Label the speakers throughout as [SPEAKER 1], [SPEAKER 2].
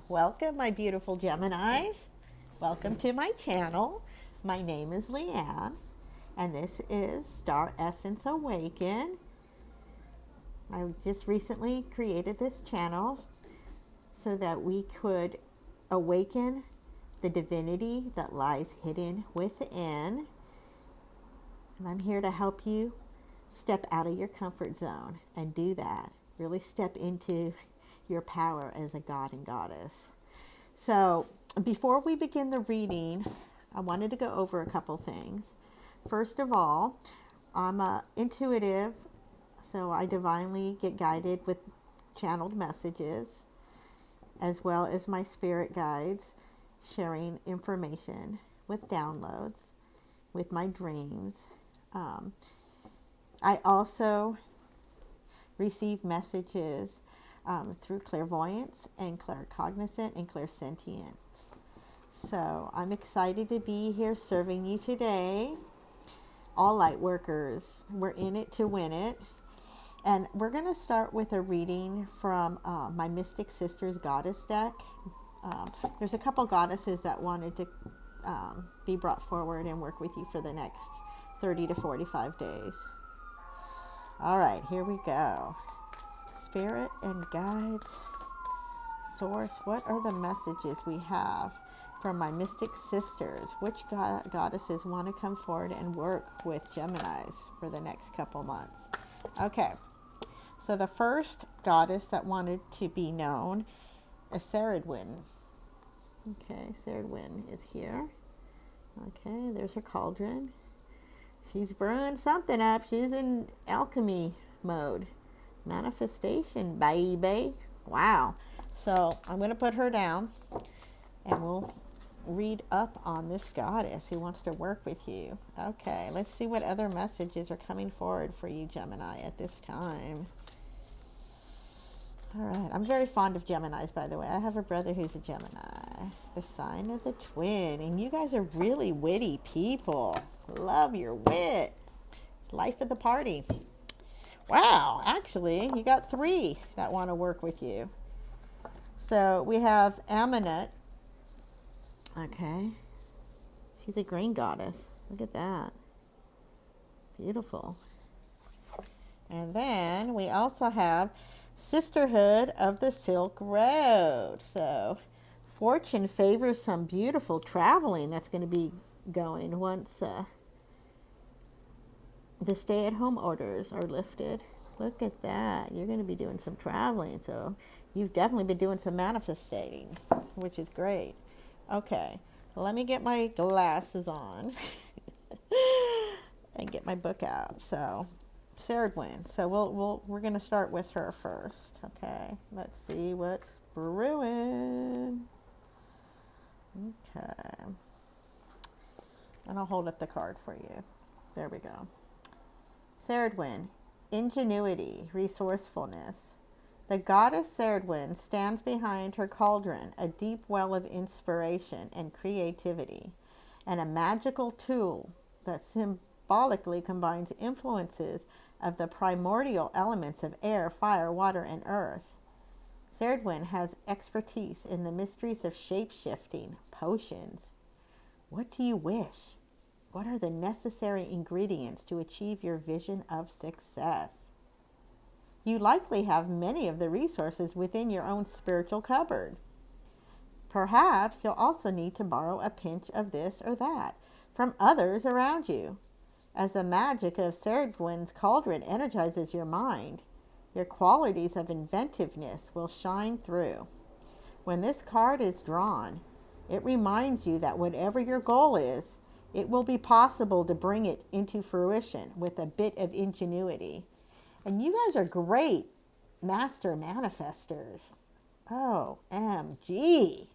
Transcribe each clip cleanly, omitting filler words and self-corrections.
[SPEAKER 1] Welcome, my beautiful Geminis. Welcome to my channel. My name is Leanne, and this is Star Essence Awaken. I just recently created this channel so that we could awaken the divinity that lies hidden within. And I'm here to help you step out of your comfort zone and do that. Really step into your power as a god and goddess. So before we begin the reading, I wanted to go over a couple things. First of all, I'm intuitive, so I divinely get guided with channeled messages, as well as my spirit guides sharing information with downloads, with my dreams. I also receive messages through clairvoyance and claircognizant and clairsentience. So I'm excited to be here serving you today. All light workers, we're in it to win it. And we're going to start with a reading from my Mystic Sisters Goddess deck. There's a couple goddesses that wanted to be brought forward and work with you for the next 30 to 45 days. All right, here we go. Spirit and guides, source, what are the messages we have from my Mystic Sisters? Which goddesses want to come forward and work with Geminis for the next couple months? Okay, so the first goddess that wanted to be known is Ceridwen. Okay, Ceridwen is here. Okay, there's her cauldron. She's brewing something up. She's in alchemy mode. Manifestation, baby. Wow. So I'm going to put her down and we'll read up on this goddess who wants to work with you. Okay, let's see what other messages are coming forward for you, Gemini, at this time. All right. I'm very fond of Geminis, by the way. I have a brother who's a Gemini, the sign of the twin. And you guys are really witty people. Love your wit. Life of the party. Wow, actually, you got 3 that want to work with you. So we have Amunet. Okay. She's a green goddess. Look at that. Beautiful. And then we also have Sisterhood of the Silk Road. So fortune favors some beautiful traveling that's going to be going once the stay-at-home orders are lifted. Look at that. You're going to be doing some traveling. So you've definitely been doing some manifesting, which is great. Okay, let me get my glasses on and get my book out. So Ceridwen. So we're going to start with her first. Okay, let's see what's brewing. Okay. And I'll hold up the card for you. There we go. Ceridwen, ingenuity, resourcefulness. The goddess Ceridwen stands behind her cauldron, a deep well of inspiration and creativity, and a magical tool that symbolically combines influences of the primordial elements of air, fire, water, and earth. Ceridwen has expertise in the mysteries of shape-shifting, potions. What do you wish? What are the necessary ingredients to achieve your vision of success? You likely have many of the resources within your own spiritual cupboard. Perhaps you'll also need to borrow a pinch of this or that from others around you. As the magic of Ceridwen's cauldron energizes your mind, your qualities of inventiveness will shine through. When this card is drawn, it reminds you that whatever your goal is, it will be possible to bring it into fruition with a bit of ingenuity. And you guys are great master manifestors. OMG.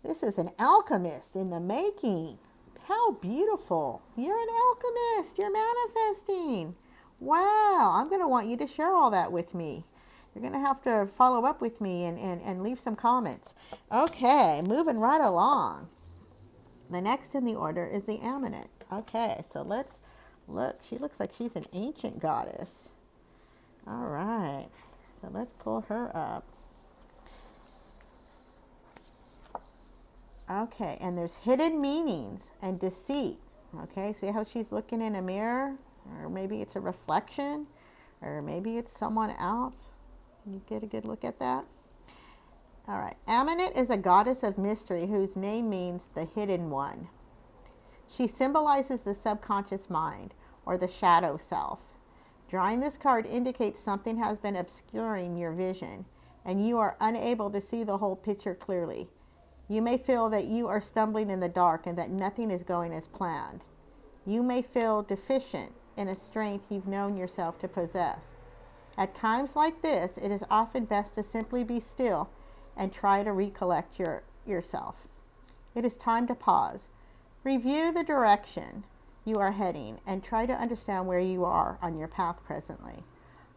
[SPEAKER 1] This is an alchemist in the making. How beautiful. You're an alchemist. You're manifesting. Wow. I'm going to want you to share all that with me. You're going to have to follow up with me and leave some comments. Okay, moving right along. The next in the order is the Amunet. Okay, so let's look. She looks like she's an ancient goddess. All right, so let's pull her up. Okay, and there's hidden meanings and deceit. Okay, see how she's looking in a mirror? Or maybe it's a reflection, or maybe it's someone else. Can you get a good look at that? All right, Amunet is a goddess of mystery whose name means the hidden one. She symbolizes the subconscious mind, or the shadow self. Drawing this card indicates something has been obscuring your vision, and you are unable to see the whole picture clearly. You may feel that you are stumbling in the dark and that nothing is going as planned. You may feel deficient in a strength you've known yourself to possess. At times like this, it is often best to simply be still and try to recollect yourself. It is time to pause. Review the direction you are heading and try to understand where you are on your path presently.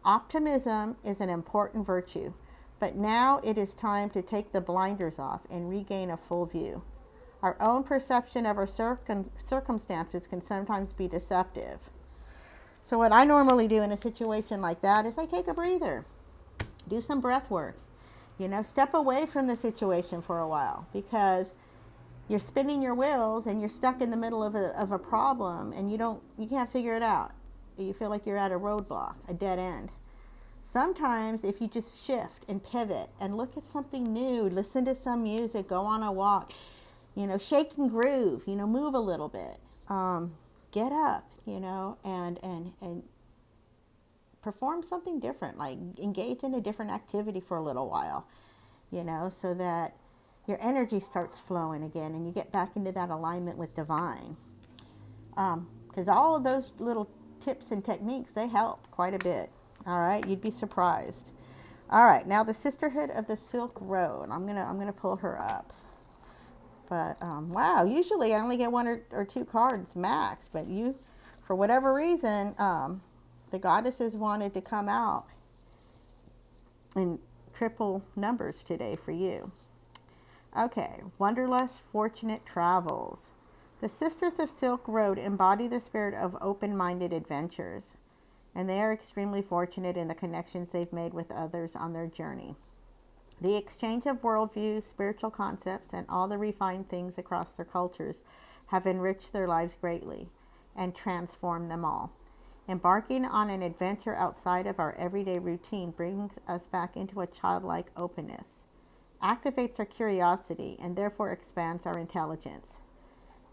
[SPEAKER 1] Optimism is an important virtue, but now it is time to take the blinders off and regain a full view. Our own perception of our circumstances can sometimes be deceptive. So what I normally do in a situation like that is I take a breather, do some breath work, step away from the situation for a while, because you're spinning your wheels and you're stuck in the middle of a problem, and you can't figure it out. You feel like you're at a roadblock, a dead end. Sometimes if you just shift and pivot and look at something new, listen to some music, go on a walk, shake and groove, move a little bit, get up, and perform something different, like engage in a different activity for a little while, so that your energy starts flowing again and you get back into that alignment with divine. Because all of those little tips and techniques, they help quite a bit. All right, you'd be surprised. All right, now the Sisterhood of the Silk Road. I'm gonna pull her up. But wow, usually I only get one or two cards max. But for whatever reason, the goddesses wanted to come out in triple numbers today for you. Okay, Wanderlust Fortunate Travels. The Sisters of Silk Road embody the spirit of open-minded adventures, and they are extremely fortunate in the connections they've made with others on their journey. The exchange of worldviews, spiritual concepts, and all the refined things across their cultures have enriched their lives greatly and transformed them all. Embarking on an adventure outside of our everyday routine brings us back into a childlike openness, activates our curiosity, and therefore expands our intelligence.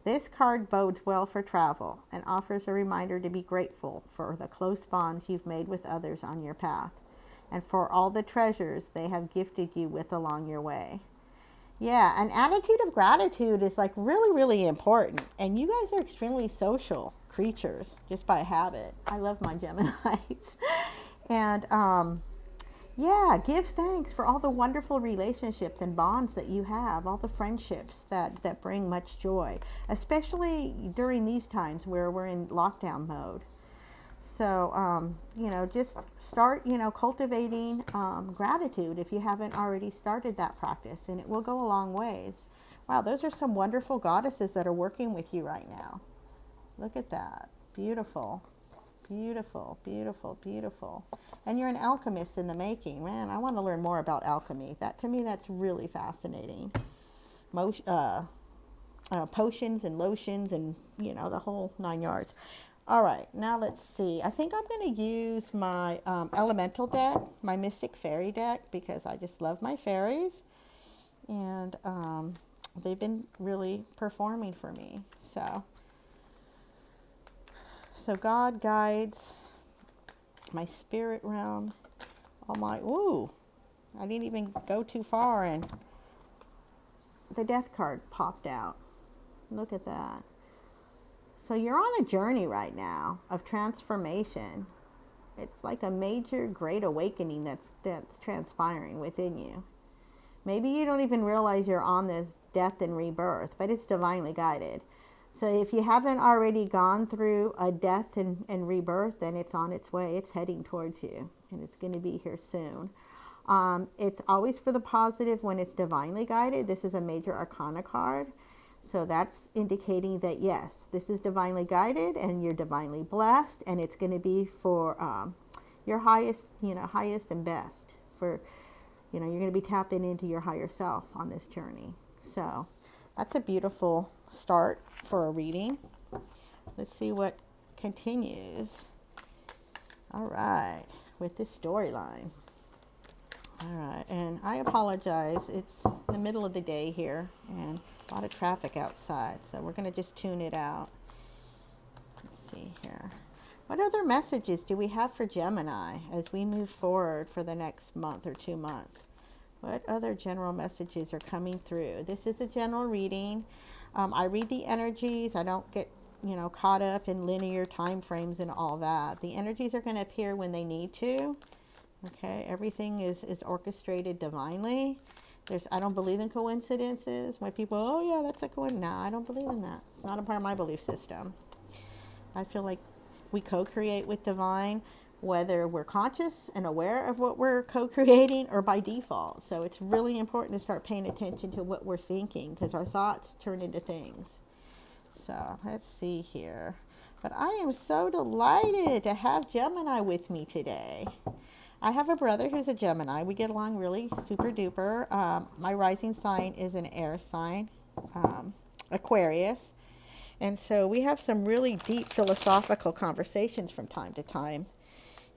[SPEAKER 1] This card bodes well for travel and offers a reminder to be grateful for the close bonds you've made with others on your path, and for all the treasures they have gifted you with along your way. Yeah, an attitude of gratitude is like really, really important. And you guys are extremely social creatures just by habit. I love my Geminis. And yeah, give thanks for all the wonderful relationships and bonds that you have, all the friendships that bring much joy, especially during these times where we're in lockdown mode. So, just start, cultivating gratitude if you haven't already started that practice, and it will go a long ways. Wow, those are some wonderful goddesses that are working with you right now. Look at that. Beautiful. Beautiful, beautiful, beautiful. And you're an alchemist in the making. Man, I want to learn more about alchemy. To me, that's really fascinating. Potions and lotions and, the whole 9 yards. All right, now let's see. I think I'm going to use my elemental deck, my Mystic Fairy deck, because I just love my fairies. And they've been really performing for me. So God guides, my spirit realm, I didn't even go too far and the death card popped out. Look at that. So you're on a journey right now of transformation. It's like a major great awakening that's transpiring within you. Maybe you don't even realize you're on this death and rebirth, but it's divinely guided. So if you haven't already gone through a death and rebirth, then it's on its way. It's heading towards you, and it's going to be here soon. It's always for the positive when it's divinely guided. This is a major arcana card. So that's indicating that, yes, this is divinely guided and you're divinely blessed, and it's going to be for your highest and best. For, you're going to be tapping into your higher self on this journey. So That's a beautiful start for a reading. Let's see what continues. All right, with this storyline. All right, and I apologize. It's the middle of the day here and a lot of traffic outside, so we're going to just tune it out. Let's see here. What other messages do we have for Gemini as we move forward for the next month or 2 months? What other general messages are coming through? This is a general reading. I read the energies. I don't get, caught up in linear time frames and all that. The energies are going to appear when they need to. Okay, everything is orchestrated divinely. I don't believe in coincidences. When people, oh yeah, that's a coincidence. No, I don't believe in that. It's not a part of my belief system. I feel like we co-create with divine, whether we're conscious and aware of what we're co-creating or by default. So it's really important to start paying attention to what we're thinking, because our thoughts turn into things. So let's see here. But I am so delighted to have Gemini with me today. I have a brother who's a Gemini. We get along really super duper. My rising sign is an air sign, Aquarius. And so we have some really deep philosophical conversations from time to time.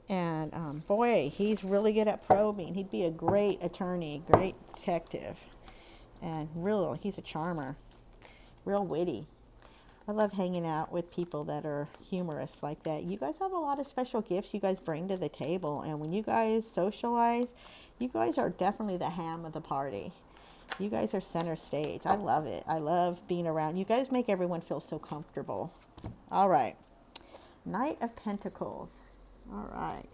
[SPEAKER 1] And boy, he's really good at probing. He'd be a great attorney, great detective. And he's a charmer, real witty. I love hanging out with people that are humorous like that. You guys have a lot of special gifts you guys bring to the table. And when you guys socialize, you guys are definitely the ham of the party. You guys are center stage. I love it. I love being around. You guys make everyone feel so comfortable. All right. Knight of Pentacles. All right.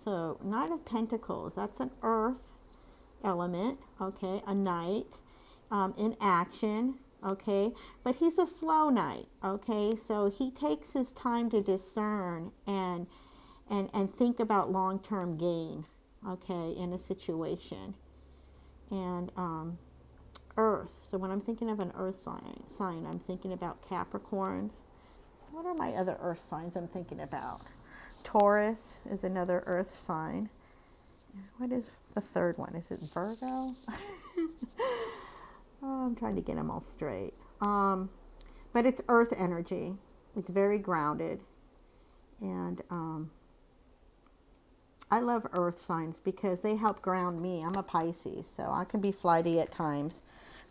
[SPEAKER 1] So Knight of Pentacles, that's an earth element. Okay. A knight in action. Okay, but he's a slow knight. Okay, so he takes his time to discern and think about long-term gain. Okay, in a situation. And earth. So when I'm thinking of an earth sign, I'm thinking about Capricorns. What are my other earth signs I'm thinking about? Taurus is another earth sign. What is the third one? Is it Virgo? Oh, I'm trying to get them all straight. But it's earth energy. It's very grounded. And I love earth signs because they help ground me. I'm a Pisces, so I can be flighty at times.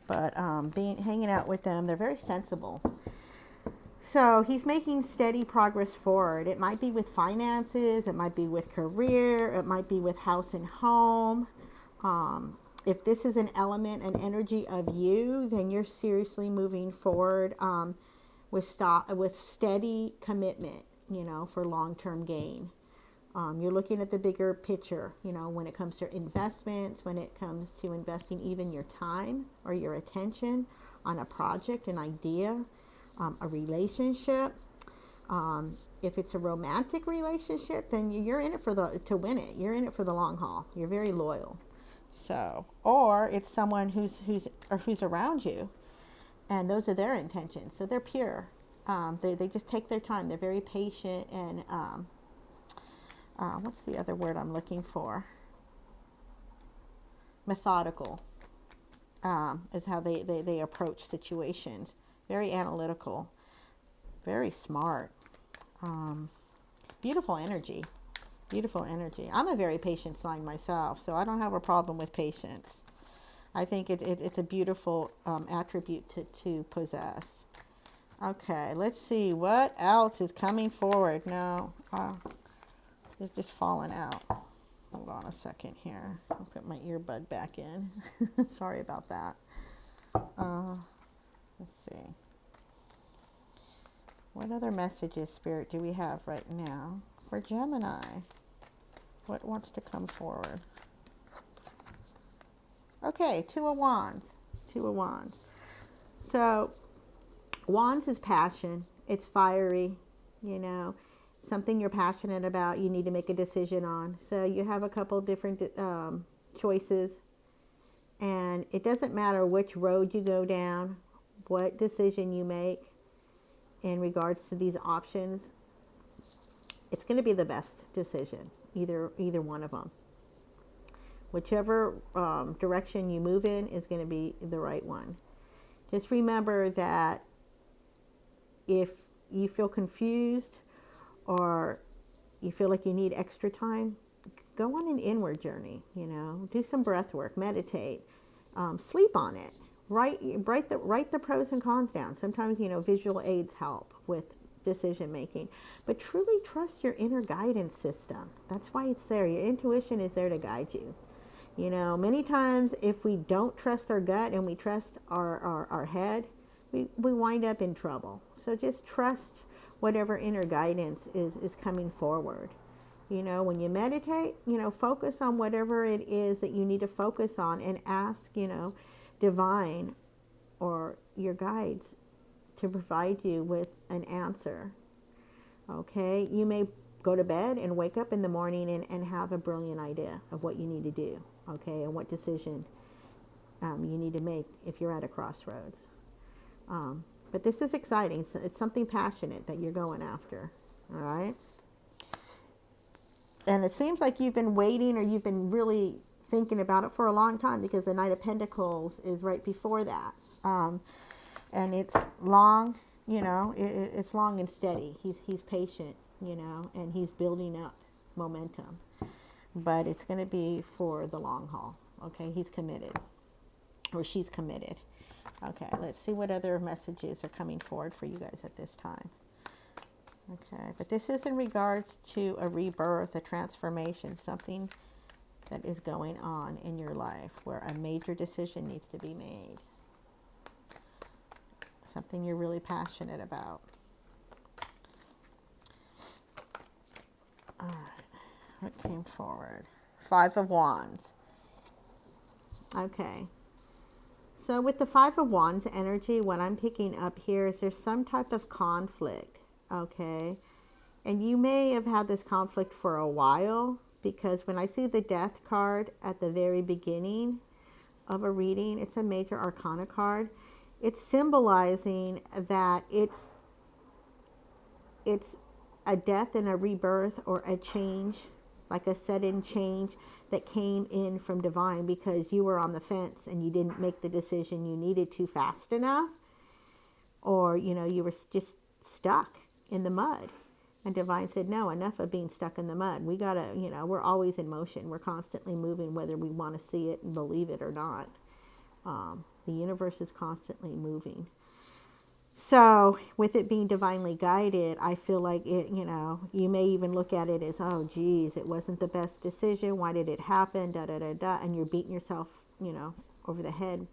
[SPEAKER 1] But hanging out with them, they're very sensible. So he's making steady progress forward. It might be with finances. It might be with career. It might be with house and home. If this is an element, an energy of you, then you're seriously moving forward with steady commitment, for long-term gain. You're looking at the bigger picture, when it comes to investments, when it comes to investing even your time or your attention on a project, an idea, a relationship. If it's a romantic relationship, then you're in it to win it. You're in it for the long haul. You're very loyal. So, or it's someone who's around you, and those are their intentions. So they're pure. They just take their time. They're very patient and what's the other word I'm looking for? Methodical is how they approach situations. Very analytical, very smart, beautiful energy. Beautiful energy. I'm a very patient sign myself, so I don't have a problem with patience. I think it's a beautiful attribute to possess. Okay, let's see. What else is coming forward? No, they've just fallen out. Hold on a second here. I'll put my earbud back in. Sorry about that. Let's see. What other messages, Spirit, do we have right now for Gemini? What wants to come forward? Okay, Two of Wands. So, Wands is passion. It's fiery, something you're passionate about, you need to make a decision on. So you have a couple different choices, and it doesn't matter which road you go down, what decision you make in regards to these options. It's going to be the best decision, either one of them. Whichever direction you move in is going to be the right one. Just remember that if you feel confused or you feel like you need extra time, go on an inward journey, do some breath work, meditate, sleep on it, write the pros and cons down. Sometimes, visual aids help with decision making, but truly trust your inner guidance system. That's why it's there. Your intuition is there to guide you. Many times if we don't trust our gut and we trust our head, we wind up in trouble. So just trust whatever inner guidance is coming forward. When you meditate, focus on whatever it is that you need to focus on and ask, divine or your guides to provide you with an answer. Okay? You may go to bed and wake up in the morning and have a brilliant idea of what you need to do. Okay? And what decision you need to make if you're at a crossroads. But this is exciting. So it's something passionate that you're going after. All right? And it seems like you've been waiting, or you've been really thinking about it for a long time, because the Knight of Pentacles is right before that. And it's long, it's long and steady. He's patient, and he's building up momentum. But it's going to be for the long haul. Okay, he's committed, or she's committed. Okay, let's see what other messages are coming forward for you guys at this time. Okay, but this is in regards to a rebirth, a transformation, something that is going on in your life where a major decision needs to be made. Something you're really passionate about. All right, what came forward? 5 of Wands. Okay. So with the 5 of Wands energy, what I'm picking up here is there's some type of conflict. Okay, and you may have had this conflict for a while, because when I see the Death card at the very beginning of a reading, it's a major arcana card. It's symbolizing that it's a death and a rebirth, or a change, like a sudden change that came in from divine, because you were on the fence and you didn't make the decision you needed to fast enough, or you were just stuck in the mud, and divine said, no, enough of being stuck in the mud. We gotta, we're always in motion. We're constantly moving, whether we want to see it and believe it or not. The universe is constantly moving. So with it being divinely guided, I feel like it, you may even look at it as, oh geez, it wasn't the best decision. Why did it happen? Da da da da. And you're beating yourself, over the head,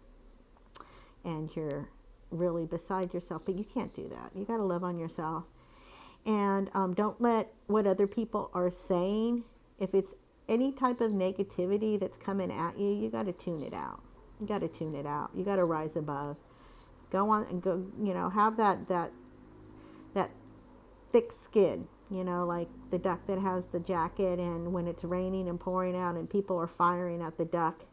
[SPEAKER 1] and you're really beside yourself. But you can't do that. You got to love on yourself. And don't let what other people are saying, if it's any type of negativity that's coming at you, you got to tune it out. You got to tune it out. You got to rise above. Go on and go, have that thick skin, like the duck that has the jacket, and when it's raining and pouring out and people are firing at the duck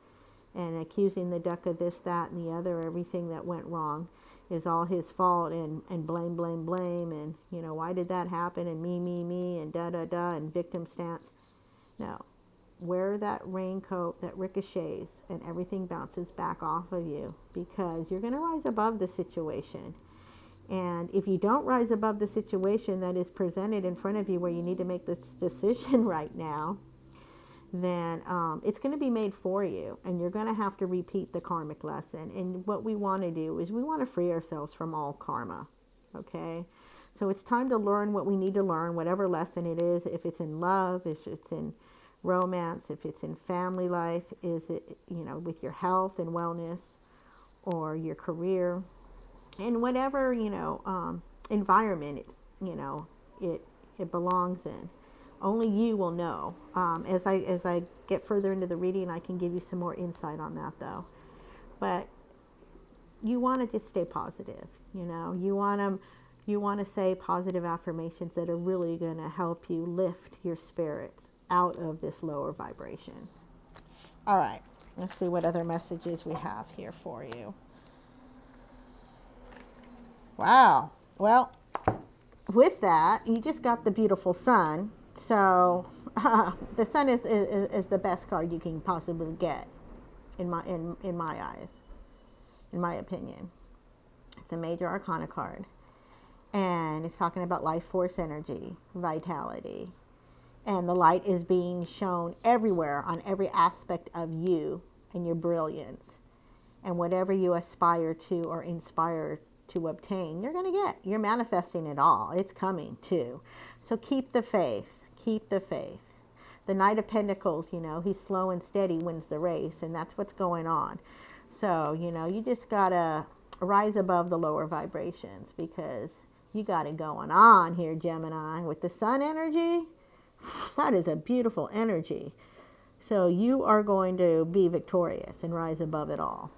[SPEAKER 1] and accusing the duck of this, that, and the other, everything that went wrong is all his fault, and blame, and, why did that happen, and me, and da, and victim stance. No. Wear that raincoat that ricochets and everything bounces back off of you, because you're going to rise above the situation. And if you don't rise above the situation that is presented in front of you, where you need to make this decision right now, then it's going to be made for you, and you're going to have to repeat the karmic lesson. And what we want to do is we want to free ourselves from all karma. Okay, so it's time to learn what we need to learn, whatever lesson it is. If it's in love, if it's in romance, if it's in family life, is it, with your health and wellness, or your career, and whatever, environment, it belongs in. Only you will know. As I get further into the reading, I can give you some more insight on that, though. But you want to just stay positive. You want to say positive affirmations that are really going to help you lift your spirits out of this lower vibration. All right, let's see what other messages we have here for you. Wow. Well, with that, you just got the beautiful sun. So the sun is the best card you can possibly get, in my eyes, in my opinion. It's a major arcana card. And it's talking about life force energy, vitality. And the light is being shown everywhere on every aspect of you and your brilliance. And whatever you aspire to or inspire to obtain, you're going to get. You're manifesting it all. It's coming too. So keep the faith. Keep the faith. The Knight of Pentacles, you know, he's slow and steady, wins the race. And that's what's going on. So, you know, you just got to rise above the lower vibrations, because you got it going on here, Gemini. With the sun energy, that is a beautiful energy. So you are going to be victorious and rise above it all.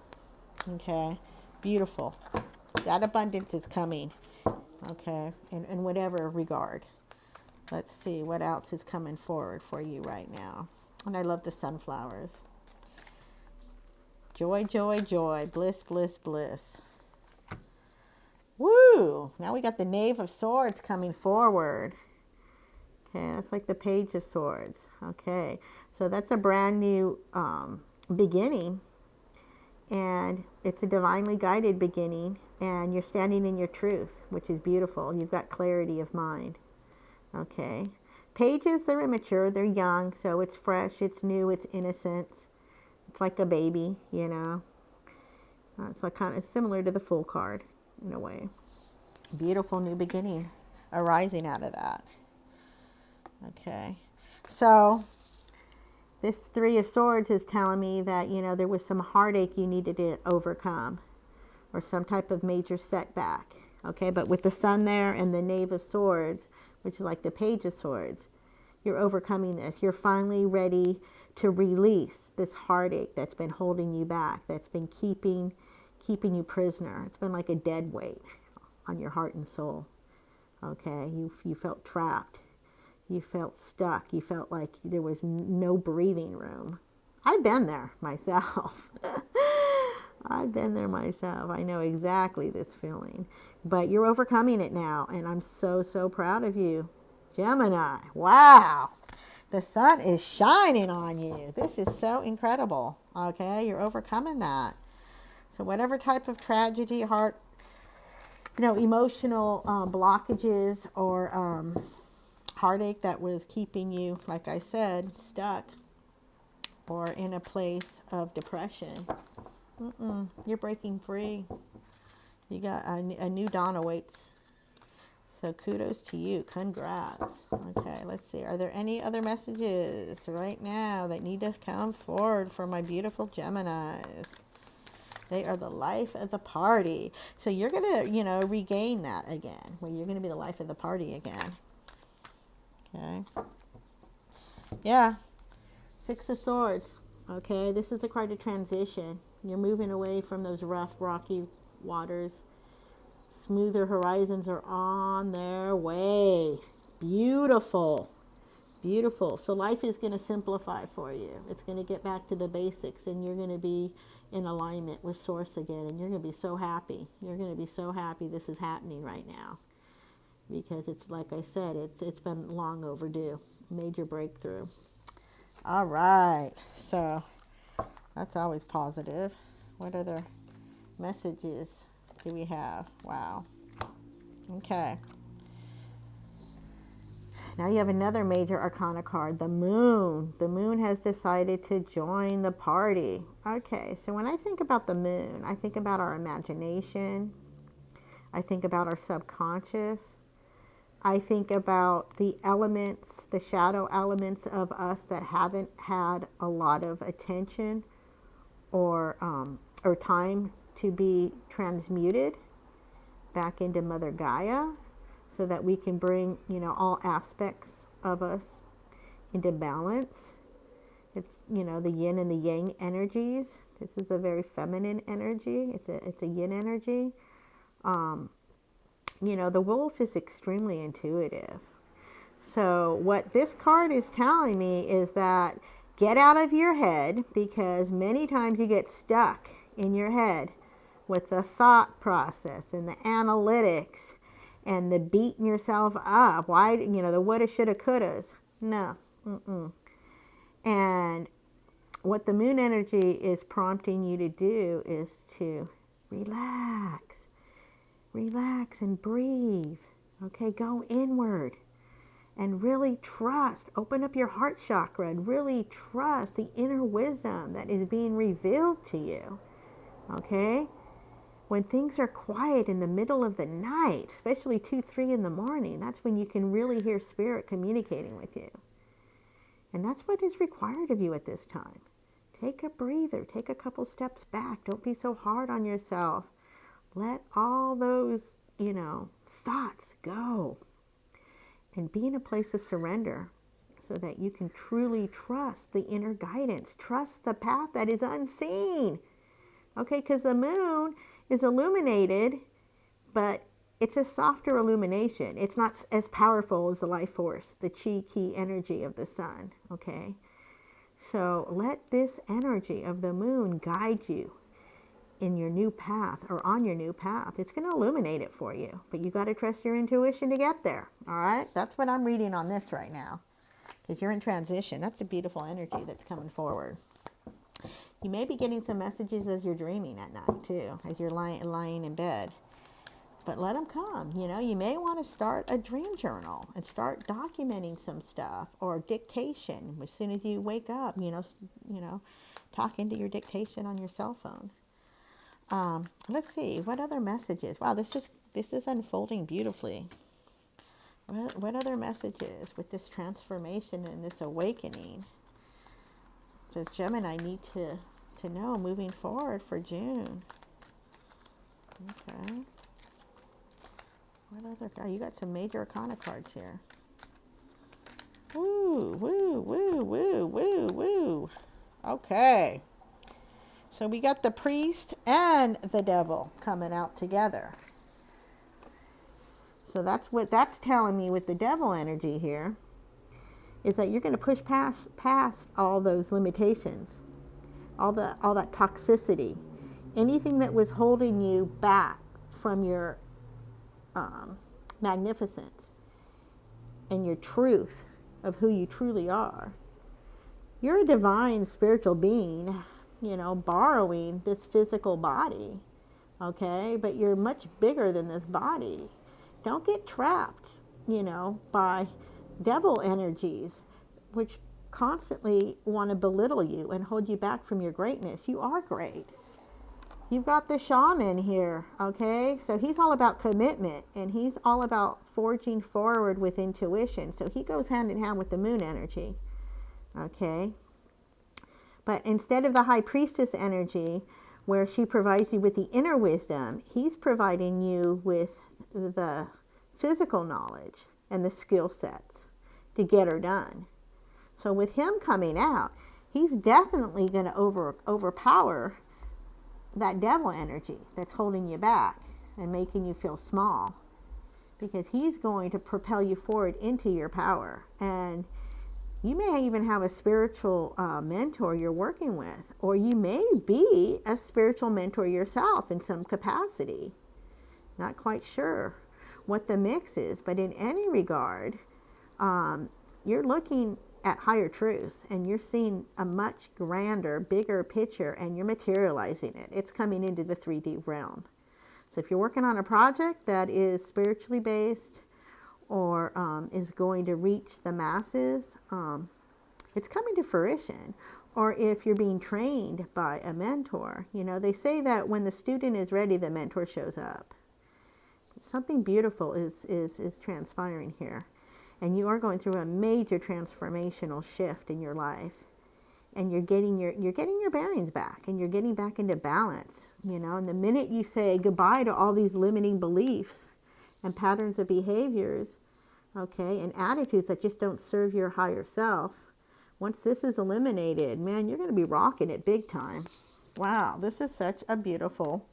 [SPEAKER 1] Okay, beautiful. That abundance is coming. Okay, in whatever regard. Let's see what else is coming forward for you right now. And I love the sunflowers. Joy, joy, joy. Bliss, bliss, bliss. Woo! Now we got the Knave of Swords coming forward. Okay, that's like the Page of Swords. Okay, so that's a brand new beginning. And it's a divinely guided beginning. And you're standing in your truth, which is beautiful. You've got clarity of mind. Okay. Pages, they're immature. They're young. So it's fresh. It's new. It's innocent. It's like a baby, you know. It's like kind of similar to the Fool card in a way. Beautiful new beginning arising out of that. Okay. So this Three of Swords is telling me that, you know, there was some heartache you needed to overcome, or some type of major setback. Okay, but with the Sun there and the Knave of Swords, which is like the Page of Swords, you're overcoming this. You're finally ready to release this heartache that's been holding you back, that's been keeping you prisoner. It's been like a dead weight on your heart and soul. Okay, you felt trapped. You felt stuck. You felt like there was no breathing room. I've been there myself. I've been there myself. I know exactly this feeling. But you're overcoming it now, and I'm so, so proud of you. Gemini, wow. The sun is shining on you. This is so incredible. Okay, you're overcoming that. So whatever type of tragedy, heart, you know, emotional blockages or heartache that was keeping you, like I said, stuck or in a place of depression, you're breaking free. You got a new dawn awaits. So kudos to you. Congrats. Okay, let's see. Are there any other messages right now that need to come forward for my beautiful Geminis? They are the life of the party. So you're going to, you know, regain that again, where you're going to be the life of the party again. Okay. Yeah. Six of Swords. Okay, this is a card of transition. You're moving away from those rough, rocky waters. Smoother horizons are on their way. Beautiful. Beautiful. So life is going to simplify for you. It's going to get back to the basics, and you're going to be in alignment with Source again, and you're going to be so happy. You're going to be so happy this is happening right now, because it's, like I said, it's been long overdue. Major breakthrough. All right. So that's always positive. What other messages do we have? Wow. Okay. Now you have another major arcana card, the Moon. The Moon has decided to join the party. Okay, so when I think about the Moon, I think about our imagination. I think about our subconscious. I think about the elements, the shadow elements of us that haven't had a lot of attention or time to be transmuted back into Mother Gaia, so that we can bring, you know, all aspects of us into balance. It's, you know, the yin and the yang energies. This is a very feminine energy. It's a yin energy. You know, the wolf is extremely intuitive. So what this card is telling me is that get out of your head, because many times you get stuck in your head with the thought process and the analytics and the beating yourself up. Why, you know, the woulda, shoulda, couldas. No. And what the Moon energy is prompting you to do is to relax. Relax and breathe. Okay, go inward and really trust. Open up your heart chakra and really trust the inner wisdom that is being revealed to you. Okay? When things are quiet in the middle of the night, especially 2, 3 in the morning, that's when you can really hear spirit communicating with you. And that's what is required of you at this time. Take a breather. Take a couple steps back. Don't be so hard on yourself. Let all those, thoughts go. And be in a place of surrender so that you can truly trust the inner guidance. Trust the path that is unseen. Okay, because the moon is illuminated, but it's a softer illumination. It's not as powerful as the life force, the chi ki energy of the sun. Okay, so let this energy of the moon guide you in your new path or on your new path. It's going to illuminate it for you, but you got to trust your intuition to get there. All right, that's what I'm reading on this right now, because you're in transition. That's a beautiful energy that's coming forward. You may be getting some messages as you're dreaming at night too, as you're lying in bed. But let them come. You may want to start a dream journal and start documenting some stuff, or dictation as soon as you wake up. Talk into your dictation on your cell phone. Let's see, what other messages? Wow, this is unfolding beautifully. What other messages with this transformation and this awakening does Gemini need to know moving forward for June? Okay. What other? Oh, you got some major arcana cards here. Woo, woo, woo, woo, woo, woo. Okay. So we got the priest and the devil coming out together. So that's what that's telling me with the devil energy here, is that you're going to push past all those limitations, all that toxicity, anything that was holding you back from your magnificence and your truth of who you truly are. You're a divine spiritual being, borrowing this physical body, okay? But you're much bigger than this body. Don't get trapped, by devil energies, which constantly want to belittle you and hold you back from your greatness. You are great. You've got the shaman here, okay? So he's all about commitment, and he's all about forging forward with intuition. So he goes hand in hand with the moon energy, okay? But instead of the high priestess energy, where she provides you with the inner wisdom, he's providing you with the physical knowledge and the skill sets to get her done. So with him coming out, he's definitely going to overpower that devil energy that's holding you back and making you feel small, because he's going to propel you forward into your power. And you may even have a spiritual mentor you're working with, or you may be a spiritual mentor yourself in some capacity. Not quite sure what the mix is, but in any regard, you're looking at higher truths, and you're seeing a much grander, bigger picture, and you're materializing it. It's coming into the 3D realm. So if you're working on a project that is spiritually based, or is going to reach the masses, it's coming to fruition. Or if you're being trained by a mentor, they say that when the student is ready, the mentor shows up. Something beautiful is transpiring here. And you are going through a major transformational shift in your life, and you're getting your bearings back, and you're getting back into balance. And the minute you say goodbye to all these limiting beliefs and patterns of behaviors, okay, and attitudes that just don't serve your higher self, once this is eliminated, man, you're going to be rocking it big time. Wow, this is such a beautiful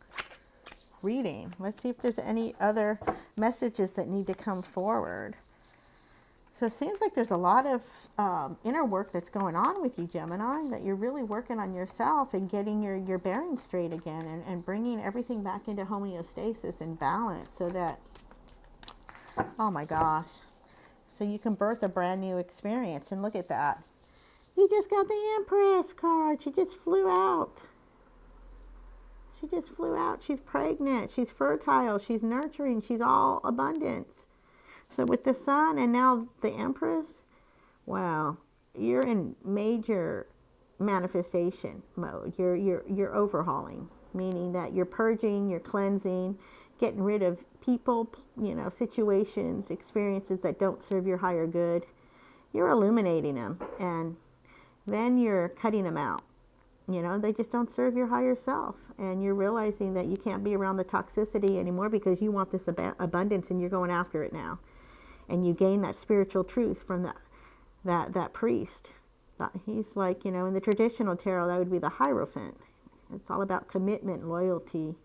[SPEAKER 1] reading. Let's see if there's any other messages that need to come forward. So it seems like there's a lot of inner work that's going on with you, Gemini, that you're really working on yourself and getting your bearings straight again, and bringing everything back into homeostasis and balance, so that, oh my gosh, so you can birth a brand new experience. And look at that. You just got the Empress card. She just flew out. She just flew out. She's pregnant. She's fertile. She's nurturing. She's all abundance. So with the Sun and now the Empress, wow, you're in major manifestation mode. You're overhauling, meaning that you're purging, you're cleansing, getting rid of people, situations, experiences that don't serve your higher good. You're illuminating them, and then you're cutting them out. They just don't serve your higher self, and you're realizing that you can't be around the toxicity anymore because you want this abundance, and you're going after it now. And you gain that spiritual truth from that priest. He's like, in the traditional tarot, that would be the Hierophant. It's all about commitment, loyalty,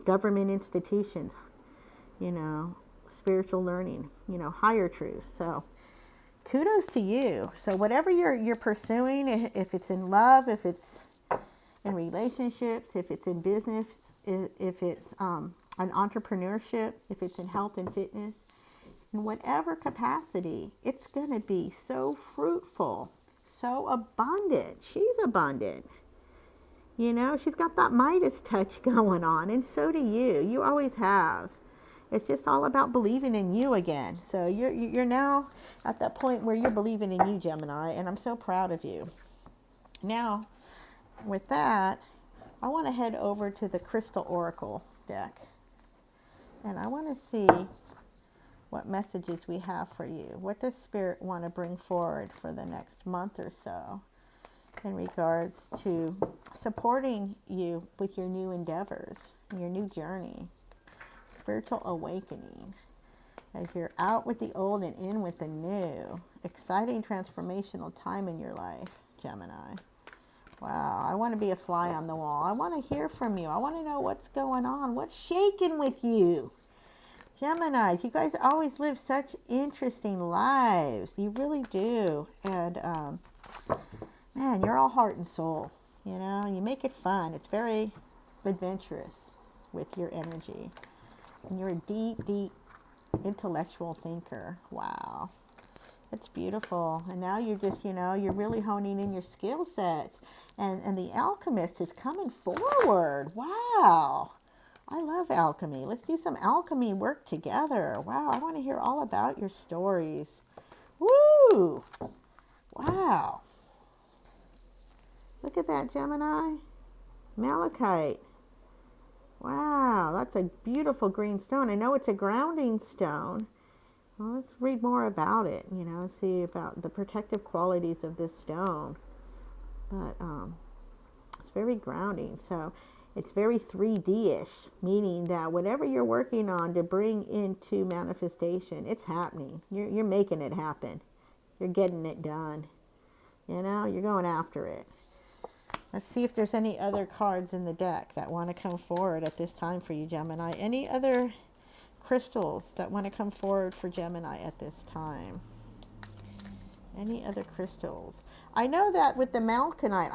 [SPEAKER 1] government institutions, spiritual learning, higher truth. So kudos to you. So whatever you're pursuing, if it's in love, if it's in relationships, if it's in business, if it's an entrepreneurship, if it's in health and fitness, in whatever capacity, it's going to be so fruitful, so abundant. She's abundant. She's got that Midas touch going on, and so do you. You always have. It's just all about believing in you again. So you're now at that point where you're believing in you, Gemini, and I'm so proud of you. Now, with that, I want to head over to the Crystal Oracle deck, and I want to see what messages we have for you. What does Spirit want to bring forward for the next month or so in regards to supporting you with your new endeavors, your new journey, spiritual awakening, as you're out with the old and in with the new. Exciting transformational time in your life, Gemini. Wow, I want to be a fly on the wall. I want to hear from you. I want to know what's going on. What's shaking with you? Geminis, you guys always live such interesting lives. You really do. And, man, you're all heart and soul. You make it fun. It's very adventurous with your energy. And you're a deep, deep intellectual thinker. Wow. It's beautiful. And now you're just, you're really honing in your skill sets. And the Alchemist is coming forward. Wow. I love alchemy. Let's do some alchemy work together. Wow, I want to hear all about your stories. Woo! Wow. Look at that, Gemini. Malachite. Wow, that's a beautiful green stone. I know it's a grounding stone. Well, let's read more about it, see about the protective qualities of this stone. But it's very grounding. So it's very 3D-ish, meaning that whatever you're working on to bring into manifestation, it's happening. You're making it happen. You're getting it done. You're going after it. Let's see if there's any other cards in the deck that want to come forward at this time for you, Gemini. Any other crystals that want to come forward for Gemini at this time? Any other crystals? I know that with the malachite,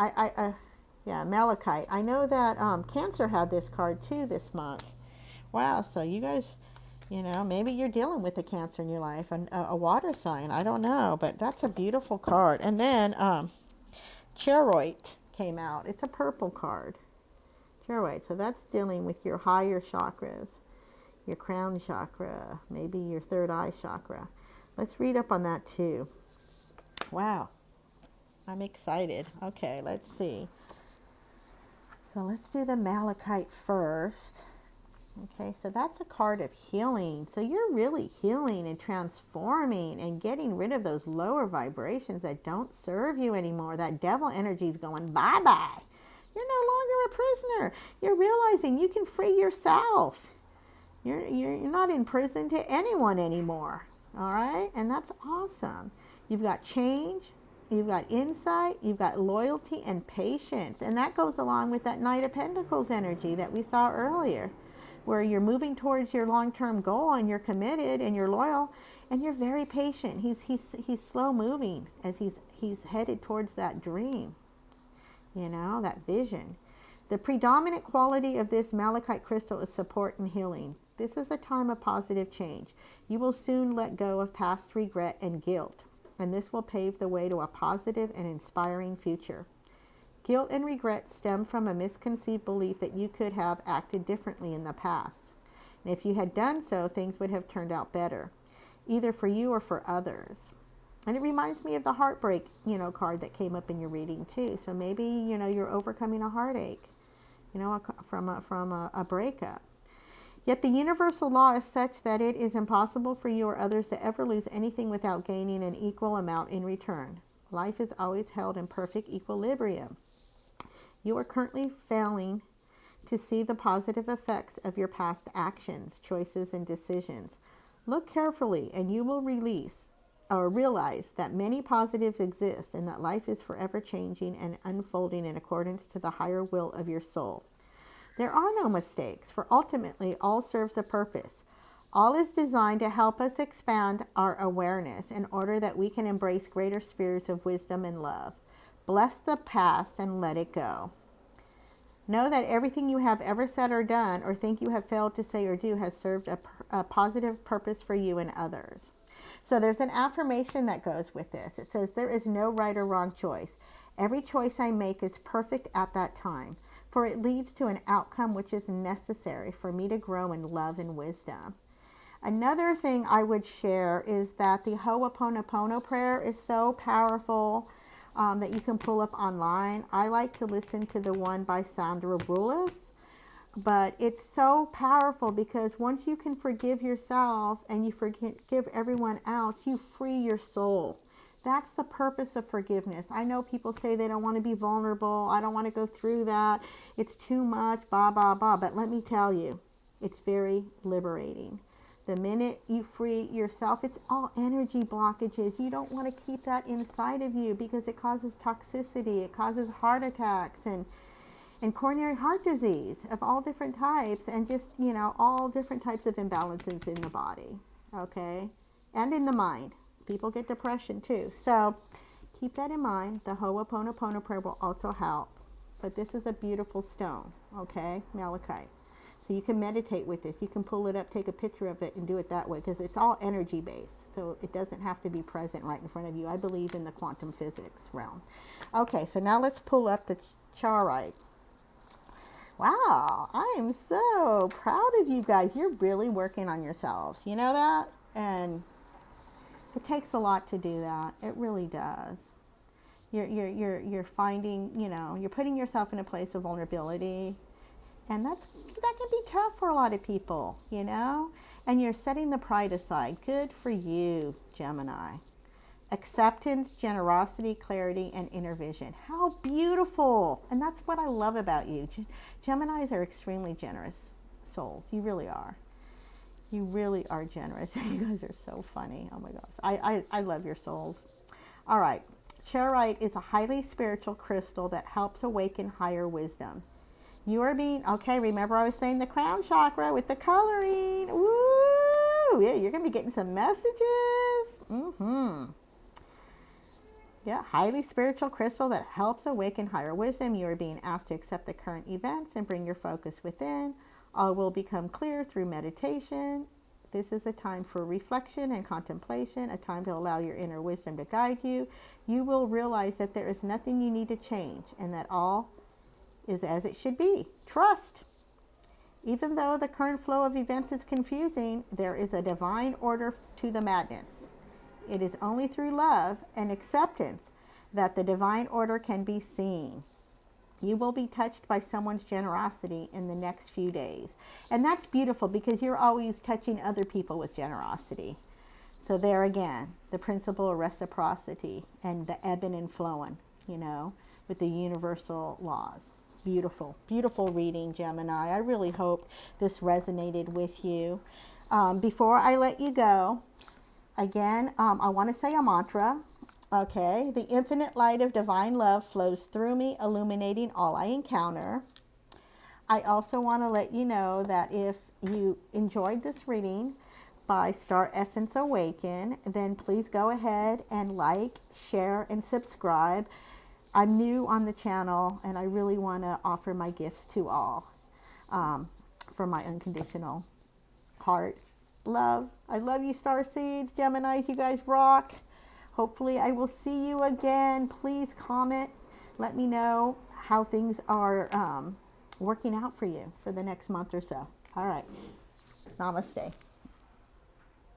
[SPEAKER 1] malachite. I know that Cancer had this card too this month. Wow, so you guys, maybe you're dealing with a Cancer in your life, a water sign. I don't know, but that's a beautiful card. And then Charoite came out. It's a purple card. Charoite. So that's dealing with your higher chakras, your crown chakra, maybe your third eye chakra. Let's read up on that too. Wow. I'm excited. Okay, let's see. So let's do the malachite first. Okay, so that's a card of healing. So you're really healing and transforming and getting rid of those lower vibrations that don't serve you anymore. That devil energy is going bye-bye. You're no longer a prisoner. You're realizing you can free yourself. You're not in prison to anyone anymore. All right? And that's awesome. You've got change. You've got insight, you've got loyalty and patience. And that goes along with that Knight of Pentacles energy that we saw earlier, where you're moving towards your long-term goal and you're committed and you're loyal and you're very patient. He's slow moving as he's headed towards that dream, that vision. The predominant quality of this malachite crystal is support and healing. This is a time of positive change. You will soon let go of past regret and guilt, and this will pave the way to a positive and inspiring future. Guilt and regret stem from a misconceived belief that you could have acted differently in the past. And if you had done so, things would have turned out better, either for you or for others. And it reminds me of the heartbreak, card that came up in your reading too. So maybe, you're overcoming a heartache, from a breakup. Yet the universal law is such that it is impossible for you or others to ever lose anything without gaining an equal amount in return. Life is always held in perfect equilibrium. You are currently failing to see the positive effects of your past actions, choices, and decisions. Look carefully and you will realize that many positives exist and that life is forever changing and unfolding in accordance to the higher will of your soul. There are no mistakes, for ultimately all serves a purpose. All is designed to help us expand our awareness in order that we can embrace greater spheres of wisdom and love. Bless the past and let it go. Know that everything you have ever said or done or think you have failed to say or do has served a positive purpose for you and others. So there's an affirmation that goes with this. It says, there is no right or wrong choice. Every choice I make is perfect at that time, for it leads to an outcome which is necessary for me to grow in love and wisdom. Another thing I would share is that the Ho'oponopono prayer is so powerful that you can pull up online. I like to listen to the one by Sandra Rulis, but it's so powerful because once you can forgive yourself and you forgive everyone else, you free your soul. That's the purpose of forgiveness. I know people say they don't want to be vulnerable. I don't want to go through that. It's too much, blah, blah, blah. But let me tell you, it's very liberating. The minute you free yourself, it's all energy blockages. You don't want to keep that inside of you because it causes toxicity. It causes heart attacks and coronary heart disease of all different types and just, all different types of imbalances in the body, okay? And in the mind. People get depression too. So keep that in mind. The Ho'oponopono prayer will also help. But this is a beautiful stone, okay? Malachite. So you can meditate with this. You can pull it up, take a picture of it, and do it that way because it's all energy based. So it doesn't have to be present right in front of you. I believe in the quantum physics realm. Okay, so now let's pull up the charoite. Wow, I am so proud of you guys. You're really working on yourselves. You know that? And it takes a lot to do that. It really does. You're finding, you're putting yourself in a place of vulnerability. And that can be tough for a lot of people, and you're setting the pride aside. Good for you, Gemini. Acceptance, generosity, clarity, and inner vision. How beautiful. And that's what I love about you. Geminis are extremely generous souls. You really are. You really are generous. You guys are so funny. Oh my gosh. I love your souls. All right. Charoite is a highly spiritual crystal that helps awaken higher wisdom. You are being, okay, remember I was saying the crown chakra with the coloring. Woo! Yeah, you're going to be getting some messages. Yeah, highly spiritual crystal that helps awaken higher wisdom. You are being asked to accept the current events and bring your focus within. All will become clear through meditation. This is a time for reflection and contemplation, a time to allow your inner wisdom to guide you. You will realize that there is nothing you need to change and that all is as it should be. Trust. Even though the current flow of events is confusing, there is a divine order to the madness. It is only through love and acceptance that the divine order can be seen. You will be touched by someone's generosity in the next few days. And that's beautiful because you're always touching other people with generosity. So there again, the principle of reciprocity and the ebbing and flowing, with the universal laws. Beautiful, beautiful reading, Gemini. I really hope this resonated with you. Before I let you go, again, I want to say a mantra. Okay, the infinite light of divine love flows through me, illuminating all I encounter. I also want to let you know that if you enjoyed this reading by Star Essence Awaken, then please go ahead and like, share, and subscribe. I'm new on the channel, and I really want to offer my gifts to all from my unconditional heart. Love. I love you, Star Seeds. Geminis, you guys rock. Hopefully, I will see you again. Please comment. Let me know how things are working out for you for the next month or so. All right. Namaste.